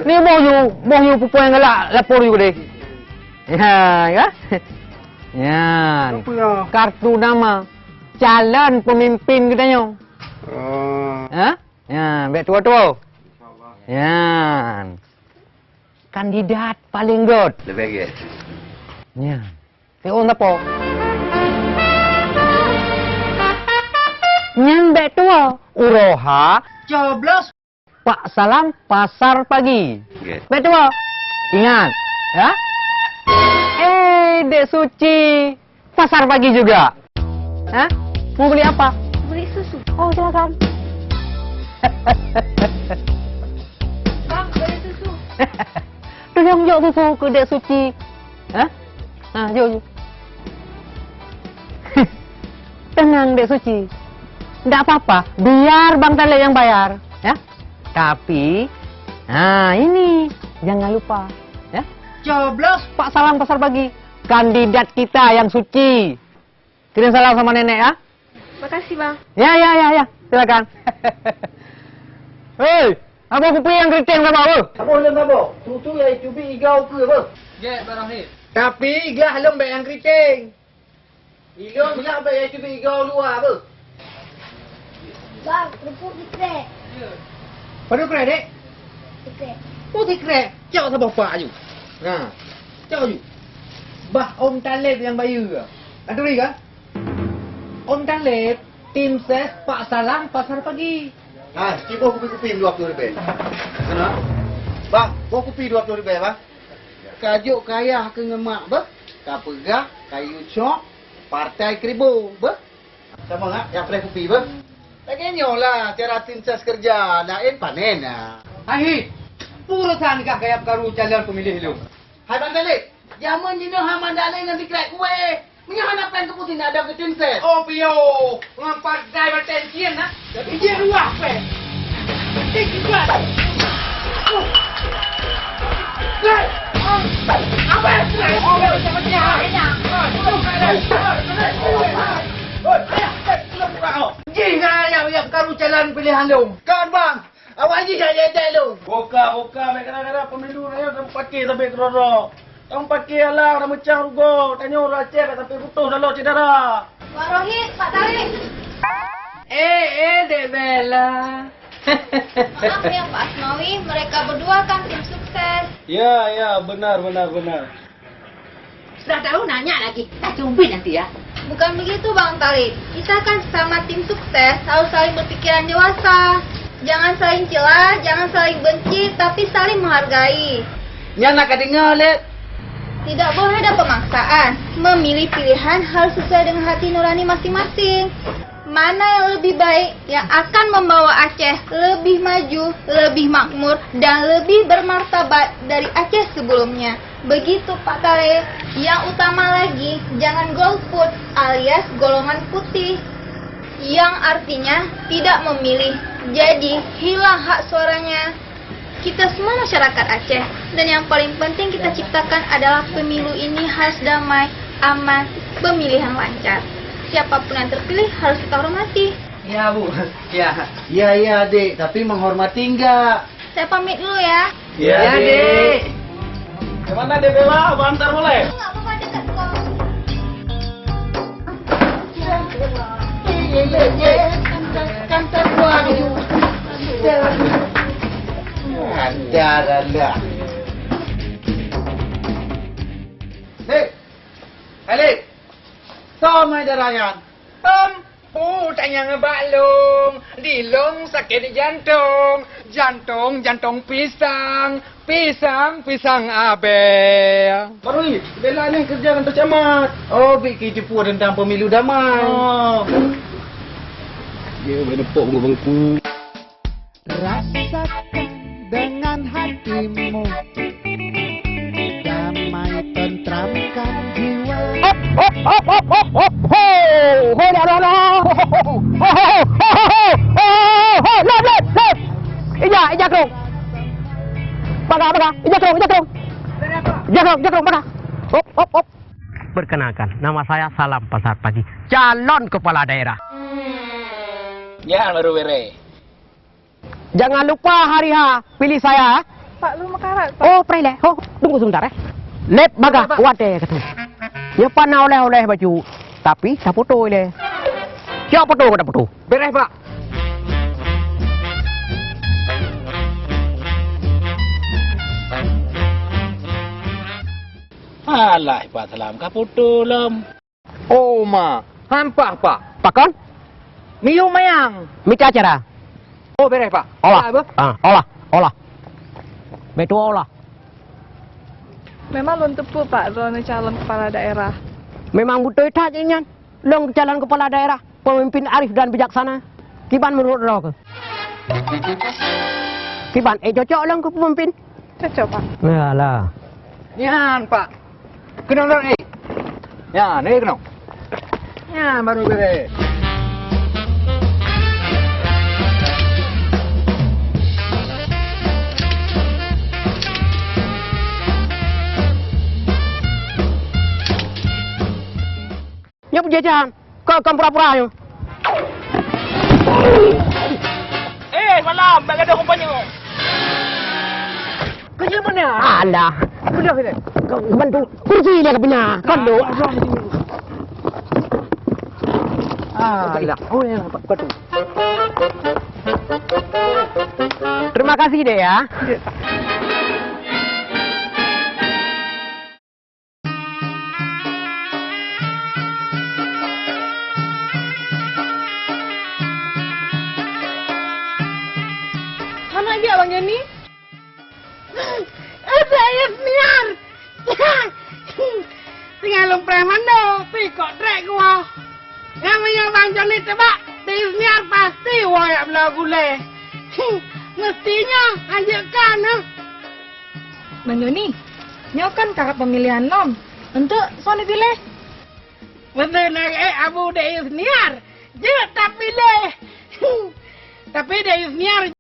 Ni mau you pupu yang galak lapor you deh. Ya. Ya. Kartu nama calon pemimpin kita nyo. Hah? Ya, baik tua-tua. Ya. Kandidat paling good. Lebih baik. Ya. Teon apa? Nyang baik tua. Uroha. Coblos. Pak Salam pasar pagi. Baik tua. Ingat. Ya. Dek Suci, pasar pagi juga. Hah? Mau beli apa? Beli susu. Oh, silakan. Bang, beli susu. Tuh yang jauh susu ke Dek Suci. Hah? Nah, jauh. Tenang, Dek Suci. Nggak apa-apa, biar Bang Tale yang bayar. Ya? Tapi, nah ini, jangan lupa. Ya? Coblos Pak Salam pasar pagi. Kandidat kita yang suci. Kirim salam sama nenek ya. Makasih, Bang. Ya. Silakan. Hei, apa pupu yang keriting sama apa? Apa? Susu yang cubi igau ke apa? Ya, barang ni. Tapi iglah lembek yang keriting. Igau iglah lembek yang cubi igau luar apa? Bang, kerupuk dikrek. Pada kredit? Dikrek. Oh dikrek. Cak sama bapak you. Nah. Cak you. Bah Om Talib yang bayar ke? Ada beri ke? Om Talib, tim ses Pak Salam pasar pagi. Ah, cibo kopi-kopi RM20. Kenapa? Bang, bawa kopi RM20 bang. Kajuk kaya ke ngemak bah. Kapegah, kayu cok, partai kribo bah. Sama ngak yang play kopi bah. Lagi nyolah cara tim ses kerja, lain panen lah. Hai, purusan kak gaya karu calon pemilih lu. Hai Bang Talib. Zaman dino haman dalai nanti kerak kue. Menyahan apa yang keputin ada ke tim ses? Oh, pio, ngampak driver tension na. Jadi dia ruah pe. Ikut. Apa? Oh, sama dia. Jangan yang karu jalan pilihan lu. Kan bang. Awak ni saya jalan lu. Buka, kadang-kadang pemilu raya dah pakai tapi kerana. Tang pakai lah, dah macam rugo. Tanya orang cek tapi putus dah lo cedera. Pak Rohit, Pak Tarik. Dek Bella. Maaf ya Pak Asmawi, mereka berdua kan tim sukses. Ya, benar. Sudah tahu nanya lagi, tak cumbi nanti ya. Bukan begitu Bang Tarik. Kita kan sama tim sukses harus saling berpikiran dewasa. Jangan saling celah, jangan saling benci, tapi saling menghargai. Yang nak dengar lek. Tidak boleh ada pemaksaan. Memilih pilihan harus sesuai dengan hati nurani masing-masing. Mana yang lebih baik, yang akan membawa Aceh lebih maju, lebih makmur, dan lebih bermartabat dari Aceh sebelumnya. Begitu Pak Tare. Yang utama lagi, jangan golput alias golongan putih. Yang artinya tidak memilih. Jadi hilang hak suaranya. Kita semua masyarakat Aceh, dan yang paling penting kita ciptakan adalah pemilu ini harus damai, aman, pemilihan lancar. Siapapun yang terpilih harus kita hormati. Ya Bu. Ya Dek, tapi menghormati enggak? Saya pamit dulu ya. Ya Dek. Kemana dia Bella? Bantar boleh? Enggak apa-apa dekat kok. Kantor gua dulu. Ada. Hei. Sama darayan. Tanya ngebalung, dilung sakit jantung, jantung pisang abe. Baru Bella ni kerja dengan tercamat. Oh, bikin tipu tentang pemilu damai. Oh. Dia berdepok muka bangku. Rasakan dengan hatimu, damai tentramkan jiwa. Ija kerung. Baga. Ija kerung. Baga. Hop. Perkenalkan, nama saya Salam Pasar Pagi, calon kepala daerah. Ya baru bere. Jangan lupa hari H pilih saya. Pak, lu makarat. Oh, prele. Oh, tunggu sebentar ya. Lep baga wate kata. Ya pana oleh baju. Tapi tak foto le. Siapa foto kata foto? Beres, Pak. Alah, Pak Salam, kau putus lem. Oh, ma. Hampa, Pak. Pakon? Miu mayang. Mika acara. Oh, beres, Pak. Olah. Olah. Betul olah. Memang belum tepu Pak, Ron calon kepala daerah. Memang betul tak ingat. Long calon kepala daerah, pemimpin arif dan bijaksana. Kiban menurut lo ke? Kiban, cocok long ke pemimpin? Cocok Pak. Yalah. Yan, Pak. Kenal dong, Ya, nih kenal. Ya, baru beres. Nyop jajan, kau pura-pura yuk. Malam, bagi ada rupanya. Kerja mana? Alah. Kerja kita. Kau bantu kursi dia punya. Kondo. Alah. Oh ya, betul. Terima kasih deh ya. Mana dia Bang Joni? Saya senior. Tinggal lumpur mana? Pikok trek gua. Namanya Bang Joni tebak. Di senior pasti wayak belah gulai. Mestinya ajakkan. Bang Joni, nyo kan kakak pemilihan nom. Untuk soal pilih. Betul nak abu dari senior. Dia tak pilih. Tapi dari senior